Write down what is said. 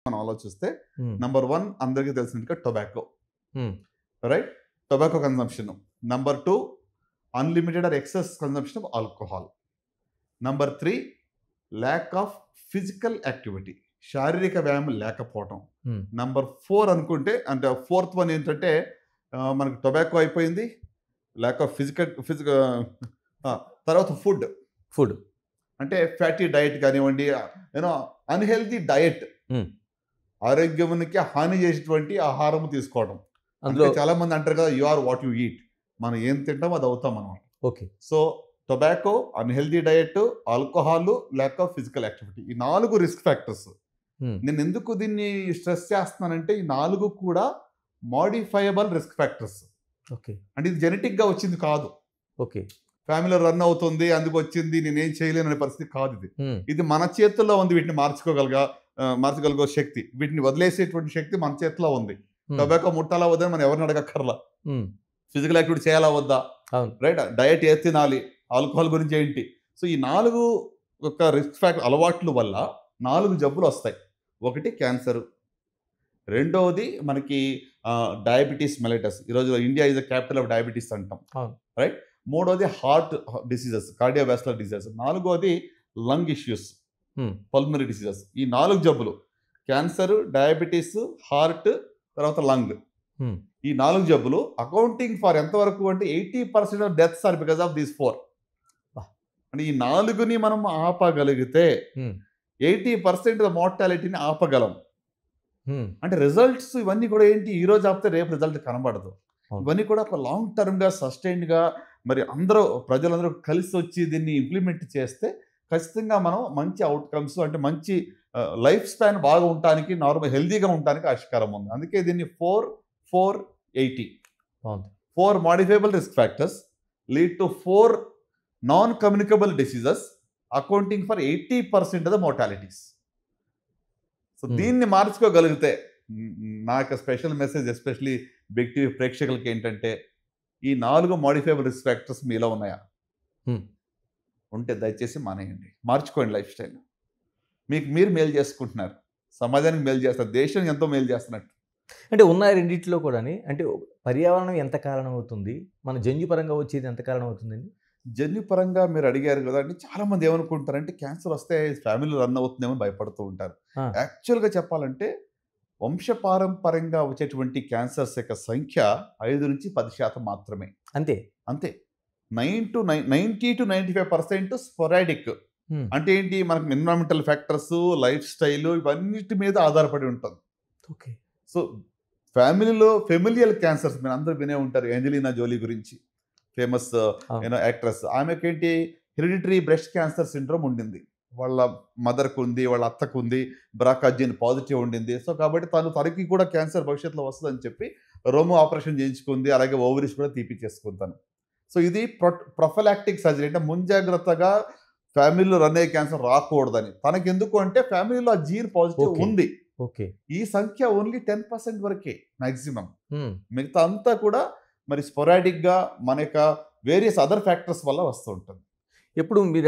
మనం ఆలోచిస్తే హ్మ్. నంబర్ 1 అందరికీ తెలిసినట్టుగా tobacco. Hmm. Right? Tobacco consumption. Number 2 unlimited or excess consumption of alcohol. Number 3 lack of physical activity. శారీరక వ్యాయామం లేకపోవటం. హ్మ్. నంబర్ 4 అనుకుంటే అంటే ఫోర్త్ వన్ ఏంటంటే మనకు టొబాకో అయిపోయింది. ల్యాక్ ఆఫ్ తర్వాత ఫుడ్. ఫుడ్. అంటే ఫ్యాటీ డైట్ కానివ్వండి, అన్‌హెల్తీ డయట్. హ్మ్. ఆరోగ్యమునికి హాని చేసేటువంటి ఆహారం తీసుకోవడం. అందులో అందుకే చాలామంది అంటారు కదా! You are what you eat. మనం ఏం తింటామో అది అవుతాం అనమాట. Okay. So, tobacco, unhealthy diet, alcohol, lack of physical activity. ఈ 4 రిస్క్ ఫ్యాక్టర్స్. హ్మ్. నేనెందుకు దీన్ని స్ట్రెస్ చేస్తున్నానంటే ఈ 4 కూడా మోడిఫైయబుల్ రిస్క్ ఫ్యాక్టర్స్. ఓకే. అంటే ఇది జెనెటిక్‌గా వచ్చింది కాదు. ఓకే. ఫ్యామిలీలో రన్ అవుతుంది, అందుకొచ్చింది, నేనేం చేయలేననే పరిస్థితి కాదు ఇది. హ్మ్. ఇది మన చేతుల్లో ఉంది వీటిని మార్చగలిగే శక్తి. వీటిని వదిలేసేటువంటి శక్తి మన చేతిలో ఉంది. హ్మ్. టొబాకో ముట్టాలా వద్దా అని మనం ఎవరిని అడగక్కర్లా. హ్మ్. ఫిజికల్ యాక్టివిటీ చేయాలా వద్దా? అవును. రైట్? డయట్ ఏది తినాలి? ఆల్కహాల్ గురించి ఏంటి? సో, ఈ 4 ఒక రిస్క్ ఫ్యాక్టర్ అలవాట్ల వల్ల 4 జబ్బులొస్తాయి. ఒకటి క్యాన్సరు. రెండోది మనకి డయాబెటిస్ మెలిటస్. ఈరోజు India is the capital of diabetes అంటాం. అవును. రైట్? మూడోది హార్ట్ డిసీజెస్, కార్డియోవాస్కులర్ డిసీజెస్. నాలుగోది lung issues, hmm. Pulmonary diseases. ఈ 4 జబ్బులు క్యాన్సర్, డయాబెటిస్, హార్ట్, తర్వాత లంగ్. హ్మ్. ఈ 4 జబ్బులు అకౌంటింగ్ ఫర్ ఎంతవరకు అంటే 80% of deaths are because of these 4. అబ్బా! అంటే ఈ 4ని మనం ఆపగలిగితే హ్మ్. 80% మోర్టాలిటీని ఆపగలం. హ్మ్. అంటే రిజల్ట్స్ ఇవన్నీ కూడా ఏంటి ఈరోజు ఆపితే రేపు రిజల్ట్ కనబడదు. అవును. ఇవన్నీ కూడా ఒక లాంగ్ టర్మ్‌గా సస్టైన్డ్‌గా మరి ప్రజలందరూ కలిసొచ్చి దీన్ని ఇంప్లిమెంట్ చేస్తే ఖచ్చితంగా మనం మంచి ఔట్‌కమ్స్ అంటే మంచి లైఫ్ స్పాన్ బాగా ఉండటానికి హెల్తీగా ఉండటానికి ఆస్కారం ఉంది. అందుకే దీన్ని 4, 4, 80. బావుంది. 4 modifiable risk factors lead to 4 non communicable diseases accounting for 80% of the mortalities. So, hmm. దీన్ని మార్చుకోగలిగితే నా యొక్క special message especially big TV ప్రేక్షకులకి ఏంటంటే, ఈ 4 మోడిఫైయబుల్ రిస్క్ ఫ్యాక్టర్స్ మీలో ఉన్నాయా? హ్మ్. ఉంటే దయచేసి మానేయండి. మార్చుకోండి లైఫ్ స్టైల్. మీకు మీరు మేలు చేసుకుంటున్నారు. సమాజానికి మేలు చేస్తారు. దేశానికి ఎంతో మేలు చేస్తున్నట్టు. అంటే ఉన్న రెండిట్లో కూడాని అంటే పర్యావరణం ఎంత కారణమవుతుంది? మన జన్యుపరంగా వచ్చేది ఎంత కారణమవుతుందండి? జన్యుపరంగా మీరు అడిగారు కదండీ! చాలామంది ఏమనుకుంటారంటే క్యాన్సర్ వస్తే ఫ్యామిలీ రన్ అవుతుందేమో అని భయపడుతూ ఉంటారు. ఆ! యాక్చువల్‌గా చెప్పాలంటే వంశపారంపర్యంగా వచ్చేటువంటి క్యాన్సర్స్ యొక్క సంఖ్య 5-10% మాత్రమే. అంతే. అంతే. 90-95% స్పొరాడిక్. హ్మ్. అంటే ఏంటి? మనకు ఎన్విరాన్మెంటల్ ఫ్యాక్టర్స్, లైఫ్ స్టైల్ ఇవన్నిటి మీద ఆధారపడి ఉంటుంది. ఓకే. సో, ఫ్యామిలీలో ఫెమిలియల్ క్యాన్సర్స్ మీరందరూ వినే ఉంటారు. ఏంజెలినా జోలీ గురించి. ఫేమస్ అవును. యాక్ట్రెస్. ఆమెకేంటి హెరిడిటరీ బ్రెస్ట్ క్యాన్సర్ సిండ్రోమ్ ఉండింది. వాళ్ళ మదర్‌కుంది, వాళ్ళ అత్తకుంది, బ్రాకా జీన్ పాజిటివ్ ఉండింది. సో, కాబట్టి తనకి కూడా క్యాన్సర్ భవిష్యత్తులో వస్తదని చెప్పి రోమో ఆపరేషన్ చేయించుకుంది. అలాగే ఓవరీస్ కూడా తీపిచ్చేసుకుంది తను. సో, ఇది ప్రొఫిలాక్టిక్ సర్జరీ అంటే ముంజాగ్రత్తగా ఫ్యామిలీలో రన్ అయ్యే క్యాన్సర్ రాకూడదని. తనకెందుకు అంటే ఫ్యామిలీలో ఆ జీన్ పాజిటివ్ ఓకే. ఉంది. ఓకే. ఈ సంఖ్య ఓన్లీ 10% వరకే మాక్సిమం. హ్మ్. మిగతా అంతా కూడా మరి స్పొరాడిక్‌గా మన యొక్క వేరియస్ అదర్ ఫ్యాక్టర్స్ వల్ల వస్తూ ఉంటుంది. ఎప్పుడు మీరు